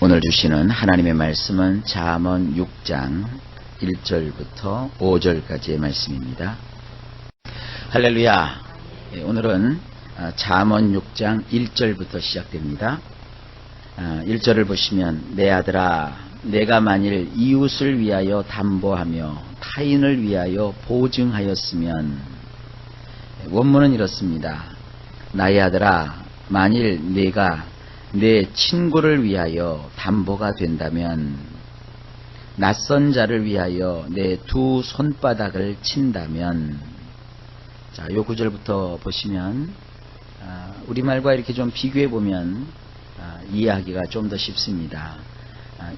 오늘 주시는 하나님의 말씀은 잠언 6장 1절부터 5절까지의 말씀입니다. 할렐루야. 오늘은 잠언 6장 1절부터 시작됩니다. 1절을 보시면 내 아들아 내가 만일 이웃을 위하여 담보하며 타인을 위하여 보증하였으면, 원문은 이렇습니다. 나의 아들아 만일 내가 내 친구를 위하여 담보가 된다면, 낯선 자를 위하여 내 두 손바닥을 친다면. 자, 요 구절부터 보시면 우리말과 이렇게 좀 비교해 보면 이해하기가 좀 더 쉽습니다.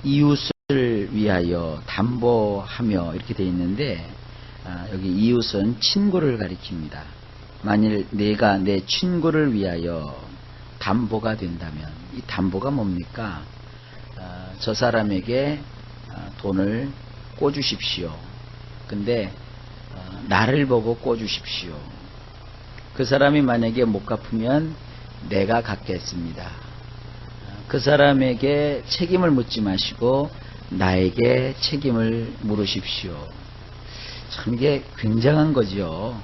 이웃을 위하여 담보하며 이렇게 되어 있는데, 여기 이웃은 친구를 가리킵니다. 만일 내가 내 친구를 위하여 담보가 된다면, 이 담보가 뭡니까? 저 사람에게 돈을 꿔주십시오. 근데 나를 보고 꿔주십시오. 그 사람이 만약에 못 갚으면 내가 갚겠습니다. 그 사람에게 책임을 묻지 마시고 나에게 책임을 물으십시오. 참 이게 굉장한 거죠.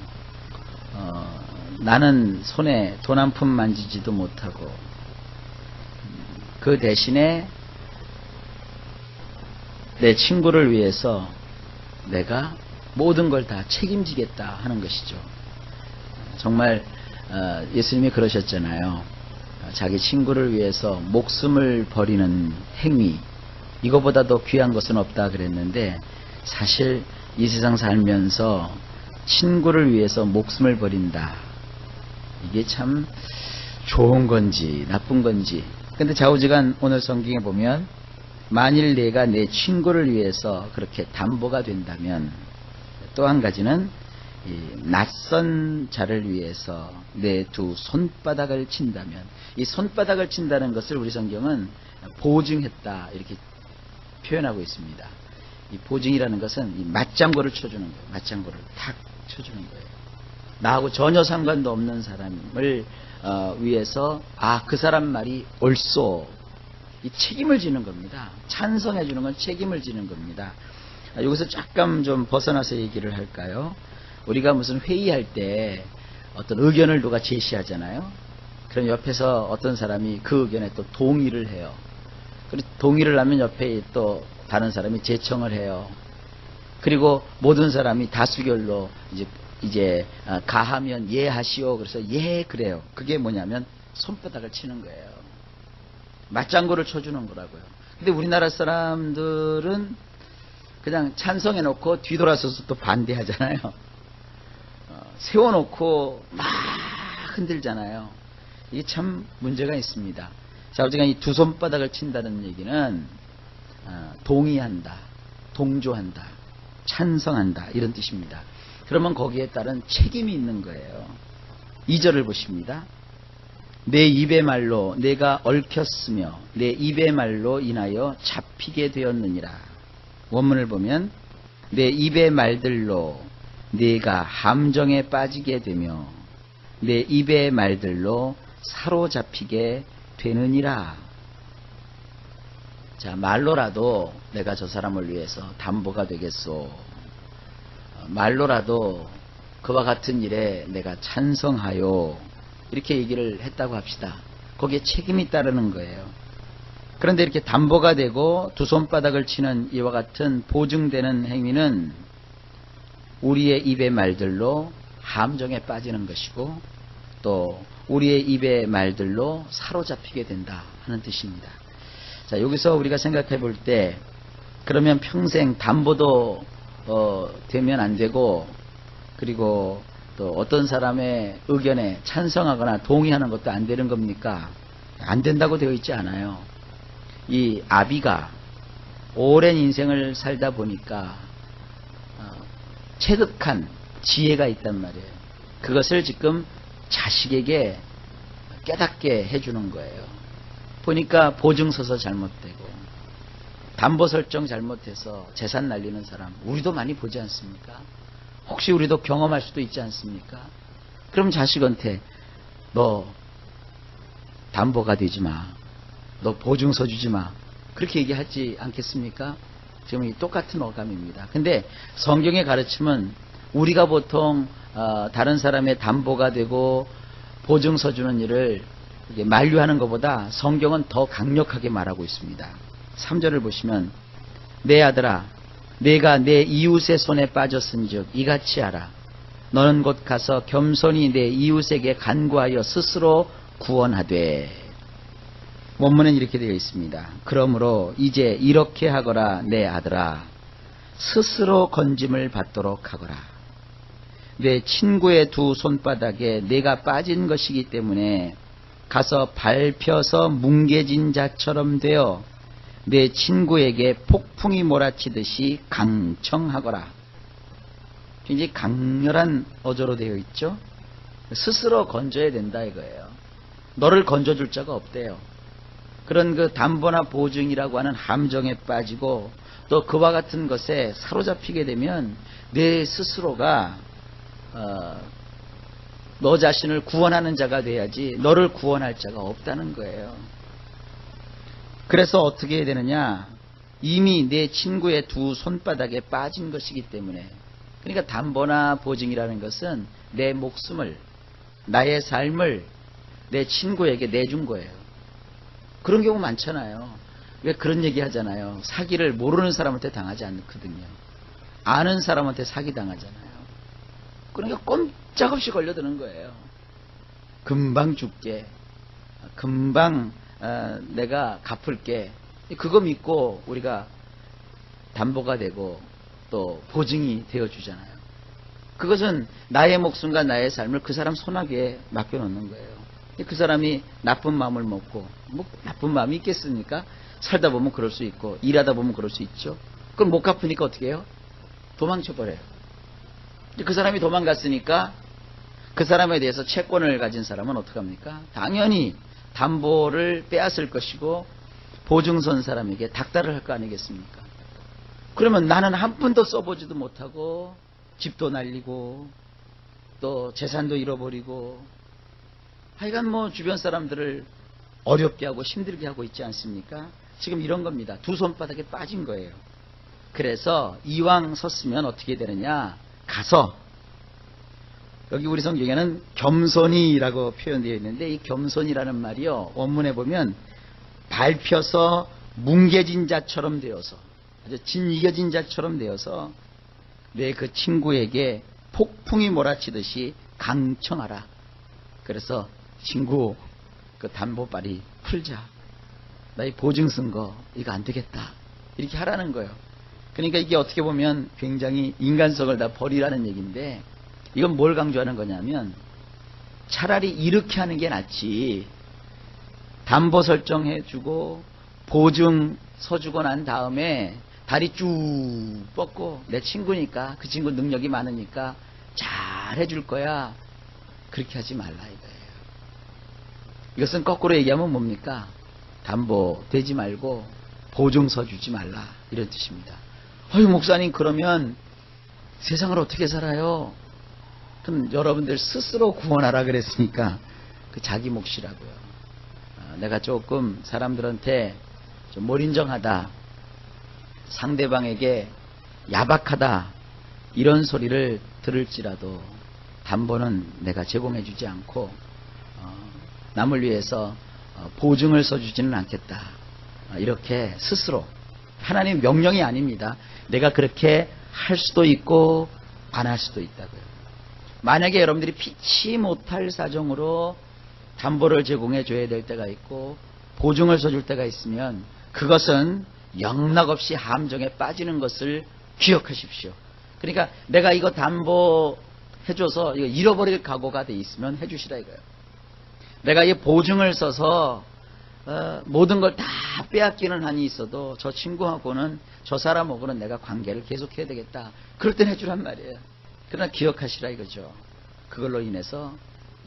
나는 손에 돈 한 푼 만지지도 못하고 그 대신에 내 친구를 위해서 내가 모든 걸 다 책임지겠다 하는 것이죠. 정말 예수님이 그러셨잖아요. 자기 친구를 위해서 목숨을 버리는 행위, 이거보다 더 귀한 것은 없다 그랬는데, 사실 이 세상 살면서 친구를 위해서 목숨을 버린다, 이게 참 좋은 건지 나쁜 건지. 근데 좌우지간 오늘 성경에 보면 만일 내가 내 친구를 위해서 그렇게 담보가 된다면, 또 한 가지는 낯선 자를 위해서 내 두 손바닥을 친다면, 이 손바닥을 친다는 것을 우리 성경은 보증했다 이렇게 표현하고 있습니다. 이 보증이라는 것은 이 맞장구를 쳐주는 거예요. 맞장구를 탁 쳐주는 거예요. 나하고 전혀 상관도 없는 사람을 위해서 그 사람 말이 옳소, 이 책임을 지는 겁니다. 찬성해 주는 건 책임을 지는 겁니다. 여기서 잠깐 좀 벗어나서 얘기를 할까요? 우리가 무슨 회의할 때 어떤 의견을 누가 제시하잖아요. 그럼 옆에서 어떤 사람이 그 의견에 또 동의를 해요. 그리고 동의를 하면 옆에 또 다른 사람이 제청을 해요. 그리고 모든 사람이 다수결로 이제 가하면 예 하시오. 그래서 예 그래요. 그게 뭐냐면 손바닥을 치는 거예요. 맞장구를 쳐주는 거라고요. 근데 우리나라 사람들은 그냥 찬성해 놓고 뒤돌아서서 또 반대하잖아요. 세워놓고 막 흔들잖아요. 이게 참 문제가 있습니다. 자, 어쨌든 이 두 손바닥을 친다는 얘기는 동의한다, 동조한다, 찬성한다 이런 뜻입니다. 그러면 거기에 따른 책임이 있는 거예요. 2절을 보십니다. 내 입의 말로 내가 얽혔으며 내 입의 말로 인하여 잡히게 되었느니라. 원문을 보면 내 입의 말들로 내가 함정에 빠지게 되며 내 입의 말들로 사로잡히게 되느니라. 자, 말로라도 내가 저 사람을 위해서 담보가 되겠소. 말로라도 그와 같은 일에 내가 찬성하여, 이렇게 얘기를 했다고 합시다. 거기에 책임이 따르는 거예요. 그런데 이렇게 담보가 되고 두 손바닥을 치는 이와 같은 보증되는 행위는 우리의 입의 말들로 함정에 빠지는 것이고, 또 우리의 입의 말들로 사로잡히게 된다 하는 뜻입니다. 자, 여기서 우리가 생각해 볼 때, 그러면 평생 담보도 되면 안 되고, 그리고 또 어떤 사람의 의견에 찬성하거나 동의하는 것도 안 되는 겁니까? 안 된다고 되어 있지 않아요. 이 아비가 오랜 인생을 살다 보니까 체득한 지혜가 있단 말이에요. 그것을 지금 자식에게 깨닫게 해주는 거예요. 보니까 보증서서 잘못되고 담보 설정 잘못해서 재산 날리는 사람 우리도 많이 보지 않습니까? 혹시 우리도 경험할 수도 있지 않습니까? 그럼 자식한테 너 담보가 되지 마, 너 보증서 주지 마, 그렇게 얘기하지 않겠습니까? 지금 똑같은 어감입니다. 근데 성경의 가르침은 우리가 보통 다른 사람의 담보가 되고 보증서 주는 일을 만류하는 것보다 성경은 더 강력하게 말하고 있습니다. 3절을 보시면 내 아들아 내가 내 이웃의 손에 빠졌은즉 이같이 하라. 너는 곧 가서 겸손히 내 이웃에게 간구하여 스스로 구원하되. 원문은 이렇게 되어 있습니다. 그러므로 이제 이렇게 하거라 내 아들아 스스로 건짐을 받도록 하거라. 내 친구의 두 손바닥에 내가 빠진 것이기 때문에 가서 밟혀서 뭉개진 자처럼 되어 내 친구에게 폭풍이 몰아치듯이 강청하거라. 굉장히 강렬한 어조로 되어 있죠. 스스로 건져야 된다 이거예요. 너를 건져줄 자가 없대요. 그런 그 담보나 보증이라고 하는 함정에 빠지고 또 그와 같은 것에 사로잡히게 되면 내 스스로가 너 자신을 구원하는 자가 돼야지 너를 구원할 자가 없다는 거예요. 그래서 어떻게 해야 되느냐? 이미 내 친구의 두 손바닥에 빠진 것이기 때문에. 그러니까 담보나 보증이라는 것은 내 목숨을, 나의 삶을 내 친구에게 내준 거예요. 그런 경우 많잖아요. 왜 그런 얘기 하잖아요. 사기를 모르는 사람한테 당하지 않거든요. 아는 사람한테 사기 당하잖아요. 그러니까 꼼짝없이 걸려드는 거예요. 금방 줄게. 금방 내가 갚을게. 그거 믿고 우리가 담보가 되고 또 보증이 되어주잖아요. 그것은 나의 목숨과 나의 삶을 그 사람 손아귀에 맡겨놓는 거예요. 그 사람이 나쁜 마음을 먹고, 뭐 나쁜 마음이 있겠습니까? 살다 보면 그럴 수 있고 일하다 보면 그럴 수 있죠. 그걸 못 갚으니까 어떻게 해요? 도망쳐버려요. 그 사람이 도망갔으니까 그 사람에 대해서 채권을 가진 사람은 어떡합니까? 당연히 담보를 빼앗을 것이고 보증선 사람에게 닥달을 할 거 아니겠습니까? 그러면 나는 한 푼도 써보지도 못하고 집도 날리고 또 재산도 잃어버리고 하여간 뭐 주변 사람들을 어렵게 하고 힘들게 하고 있지 않습니까? 지금 이런 겁니다. 두 손바닥에 빠진 거예요. 그래서 이왕 섰으면 어떻게 되느냐? 가서, 여기 우리 성경에는 겸손히라고 표현되어 있는데 이 겸손이라는 말이요, 원문에 보면 밟혀서 뭉개진 자처럼 되어서, 아주 진이겨진 자처럼 되어서 내 그 친구에게 폭풍이 몰아치듯이 강청하라. 그래서 친구 그 담보빨이 풀자. 나의 보증 쓴 거 이거 안 되겠다. 이렇게 하라는 거예요. 그러니까 이게 어떻게 보면 굉장히 인간성을 다 버리라는 얘기인데, 이건 뭘 강조하는 거냐면 차라리 이렇게 하는 게 낫지. 담보 설정해주고 보증 서주고 난 다음에 다리 쭉 뻗고 내 친구니까, 그 친구 능력이 많으니까 잘 해줄 거야. 그렇게 하지 말라 이거예요. 이것은 거꾸로 얘기하면 뭡니까? 담보 되지 말고 보증서 주지 말라, 이런 뜻입니다. 어휴 목사님, 그러면 세상을 어떻게 살아요? 그럼 여러분들 스스로 구원하라 그랬으니까 그 자기 몫이라고요. 내가 조금 사람들한테 좀 몰인정하다, 상대방에게 야박하다, 이런 소리를 들을지라도 담보는 내가 제공해 주지 않고 남을 위해서 보증을 써주지는 않겠다. 이렇게 스스로, 하나님 명령이 아닙니다. 내가 그렇게 할 수도 있고 안 할 수도 있다고요. 만약에 여러분들이 피치 못할 사정으로 담보를 제공해 줘야 될 때가 있고 보증을 써줄 때가 있으면 그것은 영락없이 함정에 빠지는 것을 기억하십시오. 그러니까 내가 이거 담보 해줘서 이거 잃어버릴 각오가 돼 있으면 해주시라 이거예요. 내가 이 보증을 써서 모든 걸 다 빼앗기는 한이 있어도 저 친구하고는, 저 사람하고는 내가 관계를 계속해야 되겠다. 그럴 땐 해주란 말이에요. 그러나 기억하시라 이거죠. 그걸로 인해서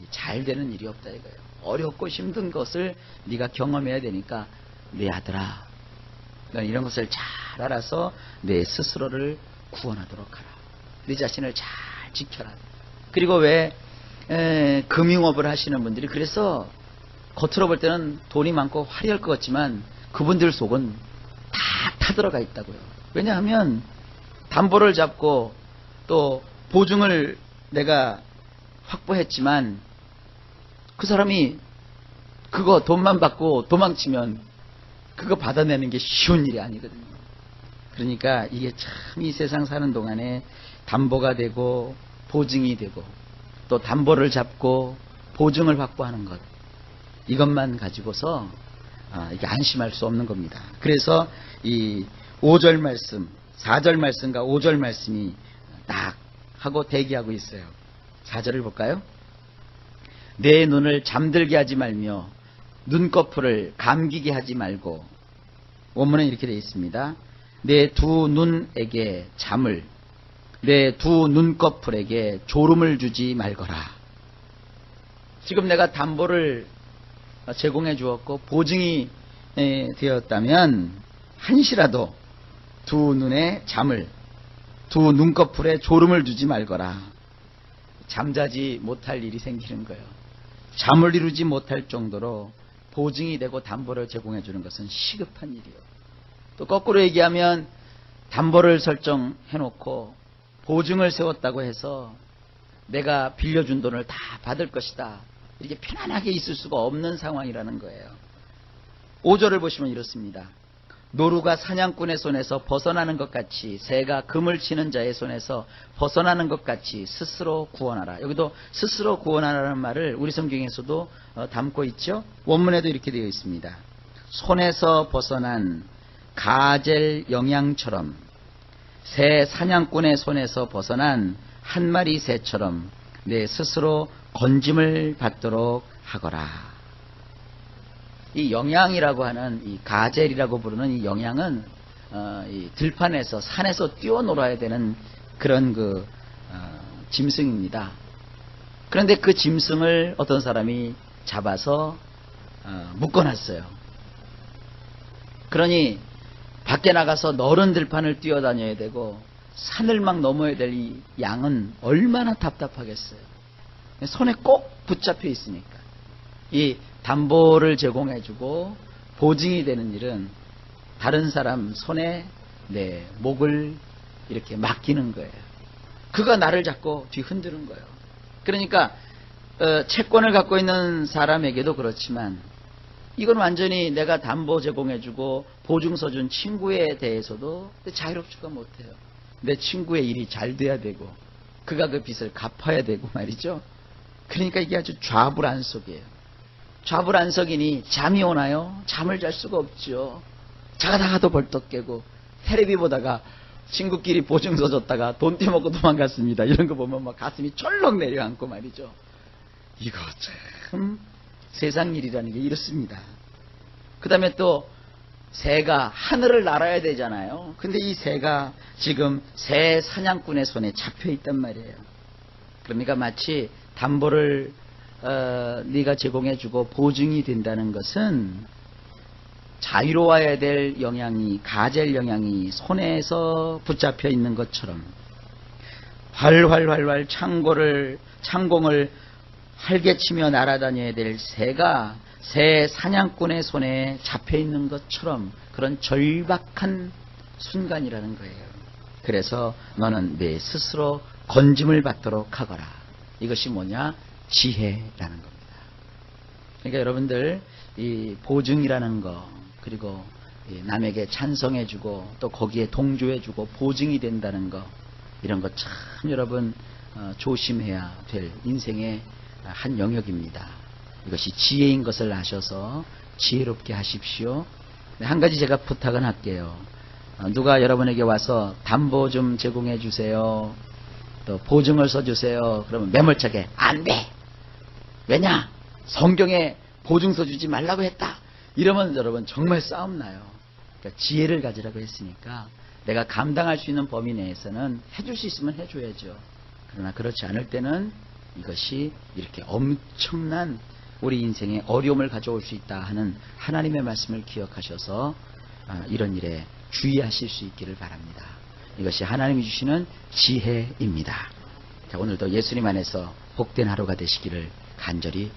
잘 되는 일이 없다 이거예요. 어렵고 힘든 것을 네가 경험해야 되니까 내 아들아, 넌 이런 것을 잘 알아서 내 스스로를 구원하도록 하라. 네 자신을 잘 지켜라. 그리고 왜 금융업을 하시는 분들이, 그래서 겉으로 볼 때는 돈이 많고 화려할 것 같지만 그분들 속은 다 들어가 있다고요. 왜냐하면 담보를 잡고 또 보증을 내가 확보했지만 그 사람이 그거 돈만 받고 도망치면 그거 받아내는 게 쉬운 일이 아니거든요. 그러니까 이게 참 이 세상 사는 동안에 담보가 되고 보증이 되고 또 담보를 잡고 보증을 확보하는 것, 이것만 가지고서 이게 안심할 수 없는 겁니다. 그래서 이 5절 말씀, 4절 말씀과 5절 말씀이 딱 하고 대기하고 있어요. 4절을 볼까요? 내 눈을 잠들게 하지 말며 눈꺼풀을 감기게 하지 말고, 원문은 이렇게 되어 있습니다. 내 두 눈에게 잠을, 내 두 눈꺼풀에게 졸음을 주지 말거라. 지금 내가 담보를 제공해 주었고 보증이 되었다면 한시라도 두 눈에 잠을, 두 눈꺼풀에 졸음을 주지 말거라. 잠자지 못할 일이 생기는 거예요. 잠을 이루지 못할 정도로 보증이 되고 담보를 제공해 주는 것은 시급한 일이에요. 또 거꾸로 얘기하면 담보를 설정해 놓고 보증을 세웠다고 해서 내가 빌려준 돈을 다 받을 것이다, 이렇게 편안하게 있을 수가 없는 상황이라는 거예요. 5절을 보시면 이렇습니다. 노루가 사냥꾼의 손에서 벗어나는 것 같이 새가 금을 치는 자의 손에서 벗어나는 것 같이 스스로 구원하라. 여기도 스스로 구원하라는 말을 우리 성경에서도 담고 있죠. 원문에도 이렇게 되어 있습니다. 손에서 벗어난 가젤 영양처럼, 새 사냥꾼의 손에서 벗어난 한 마리 새처럼 내 스스로 건짐을 받도록 하거라. 이 영양이라고 하는, 이 가젤이라고 부르는 이 영양은 이 들판에서 산에서 뛰어놀아야 되는 그런 짐승입니다. 그런데 그 짐승을 어떤 사람이 잡아서 묶어놨어요. 그러니 밖에 나가서 너른 들판을 뛰어다녀야 되고 산을 막 넘어야 될 이 양은 얼마나 답답하겠어요. 손에 꼭 붙잡혀 있으니까. 이 담보를 제공해주고 보증이 되는 일은 다른 사람 손에 내 목을 이렇게 맡기는 거예요. 그가 나를 잡고 뒤 흔드는 거예요. 그러니까 채권을 갖고 있는 사람에게도 그렇지만, 이건 완전히 내가 담보 제공해주고 보증서 준 친구에 대해서도 자유롭지가 못해요. 내 친구의 일이 잘 돼야 되고 그가 그 빚을 갚아야 되고 말이죠. 그러니까 이게 아주 좌불안석이에요. 좌불안석이니 잠이 오나요? 잠을 잘 수가 없죠. 자다가도 벌떡 깨고, 텔레비 보다가 친구끼리 보증서 줬다가 돈 떼먹고 도망갔습니다, 이런 거 보면 막 가슴이 철렁 내려앉고 말이죠. 이거 참 세상 일이라는 게 이렇습니다. 그 다음에 또 새가 하늘을 날아야 되잖아요. 근데 이 새가 지금 새 사냥꾼의 손에 잡혀 있단 말이에요. 그러니까 마치 담보를 네가 제공해주고 보증이 된다는 것은 자유로워야 될 영향이, 가젤 영향이 손에서 붙잡혀 있는 것처럼 활활활활 창공을 활개치며 날아다녀야 될 새가 새 사냥꾼의 손에 잡혀 있는 것처럼 그런 절박한 순간이라는 거예요. 그래서 너는 내 스스로 건짐을 받도록 하거라. 이것이 뭐냐? 지혜라는 겁니다. 그러니까 여러분들 이 보증이라는 거, 그리고 남에게 찬성해주고 또 거기에 동조해주고 보증이 된다는 거, 이런 거 참 여러분 조심해야 될 인생의 한 영역입니다. 이것이 지혜인 것을 아셔서 지혜롭게 하십시오. 한 가지 제가 부탁은 할게요. 누가 여러분에게 와서 담보 좀 제공해 주세요, 또 보증을 써주세요, 그러면 매몰차게 안 돼. 왜냐? 성경에 보증서 주지 말라고 했다. 이러면 여러분 정말 싸움 나요. 그러니까 지혜를 가지라고 했으니까 내가 감당할 수 있는 범위 내에서는 해줄 수 있으면 해줘야죠. 그러나 그렇지 않을 때는 이것이 이렇게 엄청난 우리 인생에 어려움을 가져올 수 있다 하는 하나님의 말씀을 기억하셔서 이런 일에 주의하실 수 있기를 바랍니다. 이것이 하나님이 주시는 지혜입니다. 자, 오늘도 예수님 안에서 복된 하루가 되시기를 간절히